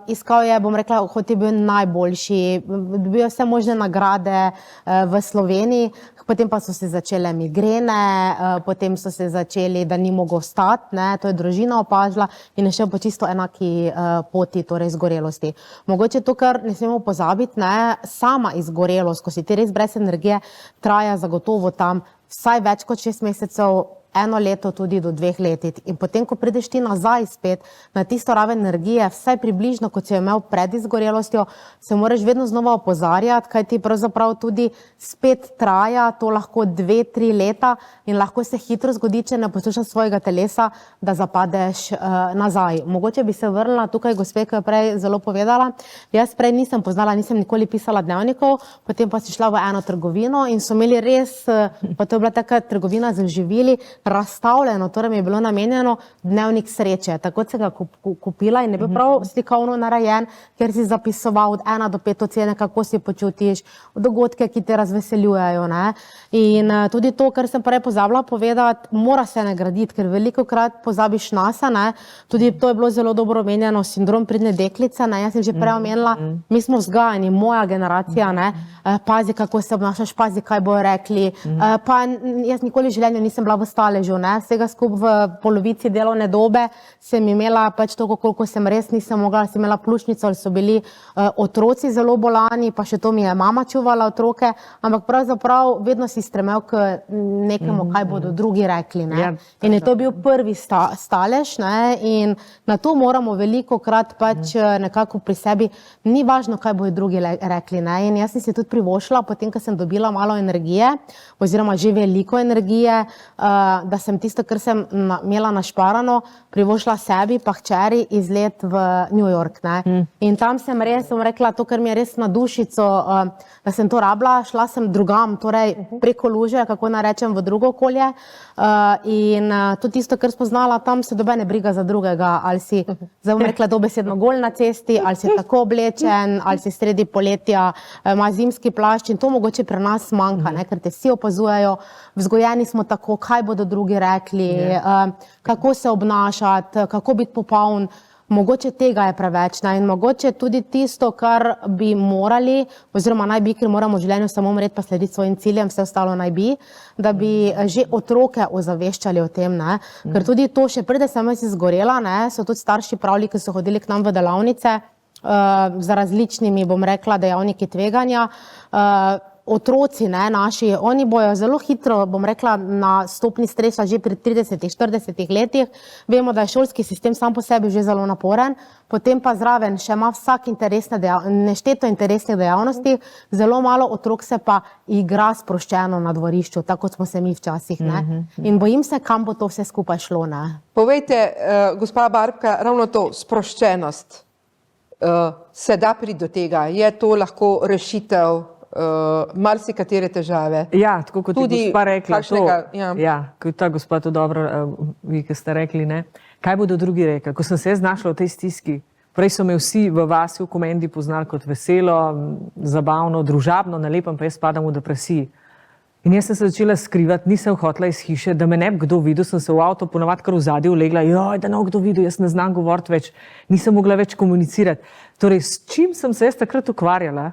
iskal je, bom rekla, kot je bil najboljši, dobil vse možne nagrade v Sloveniji, potem pa so se začele migrene, potem so se začeli, da ni mogel stati, to je družina opažala in je šel po čisto enaki poti, torej izgorelosti. Mogoče to, kar ne smemo pozabiti, sama izgorelost, ko si ti res brez energije, traja zagotovo tam vsaj več kot 6 mesecev, 1 leto, tudi do 2 leti. In potem, ko prideš ti nazaj spet na tisto raven energije, vsaj približno, kot si jo imel pred izgorelostjo, se moraš vedno znova opozarjati, kaj ti pravzaprav tudi spet traja, to lahko 2-3 leta in lahko se hitro zgodi, če ne poslušaš svojega telesa, da zapadeš nazaj. Mogoče bi se vrnila tukaj gospe, ki je prej zelo povedala. Jaz prej nisem poznala, nisem nikoli pisala dnevnikov, potem pa si šla v eno trgovino in so imeli res, pa to je bila taka trgovina z živili, razstavljeno, torej mi je bilo namenjeno dnevnik sreče. Tako sem ga kupila in je bil prav slikovno narejen, kjer si zapisoval od 1 do 5 ocene, kako si počutiš, dogodke, ki te razveseljujejo. In tudi to, kar sem prej pozabila povedati, mora se nagraditi, ker velikokrat pozabiš nase, tudi to je bilo zelo dobro omenjeno, sindrom pridne deklice, jaz sem že prej omenila, mi smo vzgajani, moja generacija, pazi, kako se obnašaš, pazi, kaj bojo rekli, pa jaz nikoli v življenju nisem bila v staležu, vsega skupaj v polovici delovne dobe sem imela pač toliko, koliko sem res nisem mogla, sem imela pljučnico ali so bili otroci zelo bolani, pa še to mi je mama čuvala otroke, ampak pravzaprav vedno si stremel k nekemu, kaj bodo drugi rekli. In je to bil prvi stalež in na to moramo velikokrat pač nekako pri sebi, ni važno, kaj bodo drugi rekli. In jaz sem si tudi privoščila, potem, ko sem dobila malo energije, oziroma že veliko energije, da sem tisto, kar sem imela našparano, privoščila sebi pa hčeri izlet v New York. In tam sem res, bom rekla, to, kar mi je res na dušico, da sem to rabila, šla sem drugam, torej preko luže, kako naj rečem, v drugo okolje. In to tisto, kar spoznala, tam se nobene briga za drugega, ali si, zdaj bom rekla, dobesedno gol na cesti, ali si tako oblečen, ali si sredi poletja, ima zimski plašč in to mogoče pri nas manjka, ker te vsi opazujejo, vzgojeni smo tako, kaj bodo drugi rekli, kako se obnašati, kako biti popoln. Mogoče tega je preveč in mogoče tudi tisto, kar bi morali, oziroma naj bi, ker moramo v življenju samo umreti pa slediti svojim ciljem, vse ostalo naj bi, da bi že otroke ozaveščali o tem. Ker tudi to, še prede sem jaz izgorela, so tudi starši pravili, ki so hodili k nam v delavnice za različnimi, bom rekla, dejavniki tveganja. otroci, ne, naši, oni bojo zelo hitro, bom rekla, na stopni stresa že pri 30-40 letih. Vemo, da je šolski sistem sam po sebi že zelo naporen, potem pa zraven še ima vsak nešteto interesnih dejavnosti, zelo malo otrok se pa igra sproščeno na dvorišču, tako kot smo se mi včasih. Ne. In bojim se, kam bo to vse skupaj šlo. Ne. Povejte, gospa Barbka, ravno to sproščenost. Se da priti do tega? Je to lahko rešitev marsikatere težave? Ja, tako kot Tudi je gospa rekla, kakšnega, kot ta gospa to dobro, vi, ki ste rekli, ne, kaj bodo drugi rekli. Ko sem se jaz znašla v tej stiski, prej so me vsi v vasi v Komendi poznali kot veselo, zabavno, družabno, na lepem, pa jaz spadam v depresiji. In jaz sem se začela skrivati, nisem hotela iz hiše, da me ne bi kdo videl, sem se v avto ponavadi kar v zadju ulegla, da ne bo kdo videl, jaz ne znam govoriti več, nisem mogla več komunicirati. Torej, s čim sem se jaz takrat ukvarjala?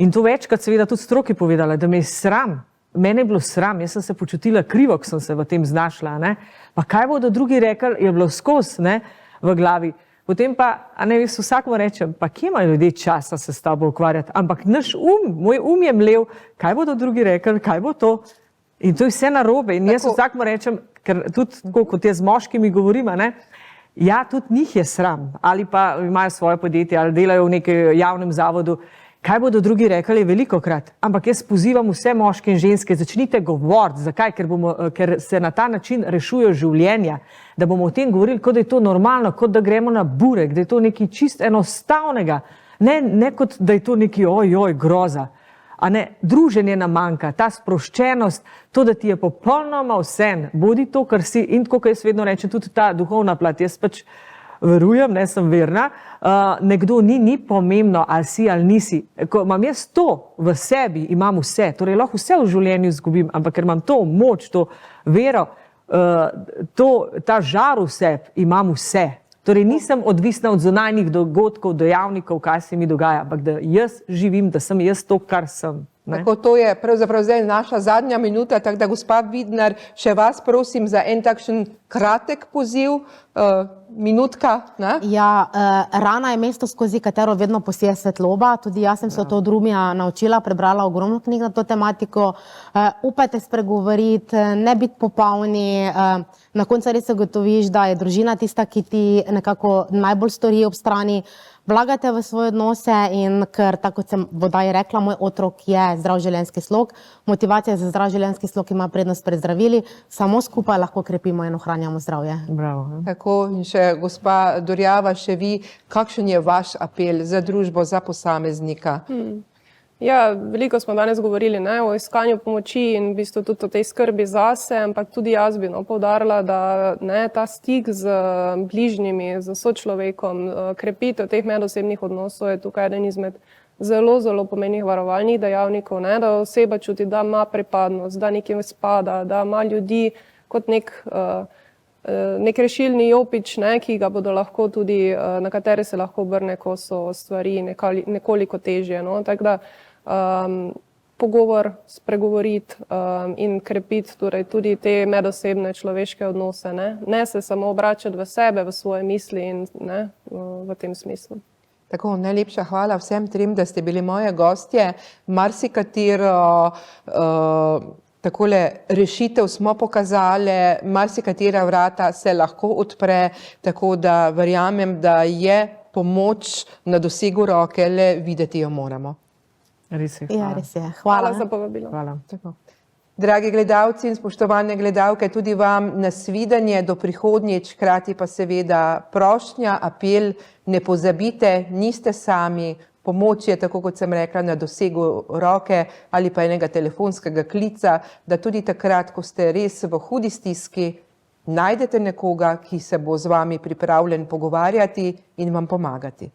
In to večkrat seveda tudi stroki povedala, da me je sram, mene je bilo sram, jaz sem se počutila krivo, ko sem se v tem znašla, ne? Pa kaj bodo drugi rekli, je bilo skozi, ne, v glavi. Potem pa, jaz vsakmu rečem, pa kje imajo ljudje časa se s tabo ukvarjati, ampak naš moj je mlev, kaj bodo drugi rekli, kaj bo to? In to je vse narobe. In jaz vsakmu rečem, ker tudi tako, kot jaz z moškimi govorim, ja, tudi njih je sram, ali pa imajo svoje podjetje, ali delajo v nekem javnem zavodu. Kaj bodo drugi rekli, veliko krat. Ampak jaz pozivam vse moške in ženske, začnite govoriti. Zakaj? Ker se na ta način rešujejo življenja. Da bomo o tem govorili, kot da je to normalno, kot da gremo na burek, da je to nekaj čist enostavnega. Ne kot da je to nekaj groza. Druženje nam manjka, ta sproščenost, to, da ti je popolnoma vseeno. Bodi to, kar si, in tako jaz vedno rečem, tudi ta duhovna plat. Jaz pač verujem, sem verna, nekdo ni pomembno, ali si ali nisi. Ko imam jaz to v sebi, imam vse, torej lahko vse v življenju izgubim, ampak ker imam to moč, to vero, ta žar v sebi, imam vse. Torej nisem odvisna od zunanjih dogodkov, dejavnikov, kaj se mi dogaja, ampak da jaz živim, da sem jaz to, kar sem. Tako, to je pravzaprav zdaj naša zadnja minuta, tako da gospa Vidnar, še vas prosim za en takšen kratek poziv, minutka. Ne? Ja, rana je mesto, skozi katero vedno posije svetloba. Tudi jaz sem se to od Rumija naučila, prebrala ogromno knjig na to tematiko. Upajte spregovoriti, ne biti popolni. Na koncu res se gotoviš, da je družina tista, ki ti nekako najbolj stori ob strani. Vlagajte v svoje odnose in ker, tako kot sem vodaj rekla, moj otrok je zdrav življenjski slog, motivacija za zdrav življenjski slog ima prednost pred zdravili, samo skupaj lahko krepimo in ohranjamo zdravje. Bravo. Tako, in še gospa Dorjava, še vi, kakšen je vaš apel za družbo, za posameznika? Ja, veliko smo danes govorili o iskanju pomoči in v bistvu tudi o tej skrbi zase, ampak tudi jaz bi poudarila, da ta stik z bližnjimi, z sočlovekom, krepitev teh medosebnih odnosov je tukaj eden izmed zelo, zelo pomenih varovalnih dejavnikov, da oseba čuti, da ima pripadnost, da nekje spada, da ima ljudi kot nek rešilni jopič, ki ga bodo lahko tudi, na katere se lahko obrne, ko so stvari nekoliko težje. Tako da pogovor, spregovoriti in krepiti tudi te medosebne človeške odnose. Ne se samo obračati v sebe, v svoje misli in v tem smislu. Tako, najlepša hvala vsem trem, da ste bili moje gostje. Marsikatero takole rešitev smo pokazali, marsikatera vrata se lahko odpre, tako da verjamem, da je pomoč na dosegu roke, le videti jo moramo. Res je, Ja, hvala. res je. Hvala Hvala. za povabilo. Hvala. Tako. Dragi gledalci in spoštovane gledalke, tudi vam nasvidenje do prihodnjič, hkrati pa seveda prošnja, apel, ne pozabite, niste sami, pomoč je, tako kot sem rekla, na dosegu roke ali pa enega telefonskega klica, da tudi takrat, ko ste res v hudi stiski, najdete nekoga, ki se bo z vami pripravljen pogovarjati in vam pomagati.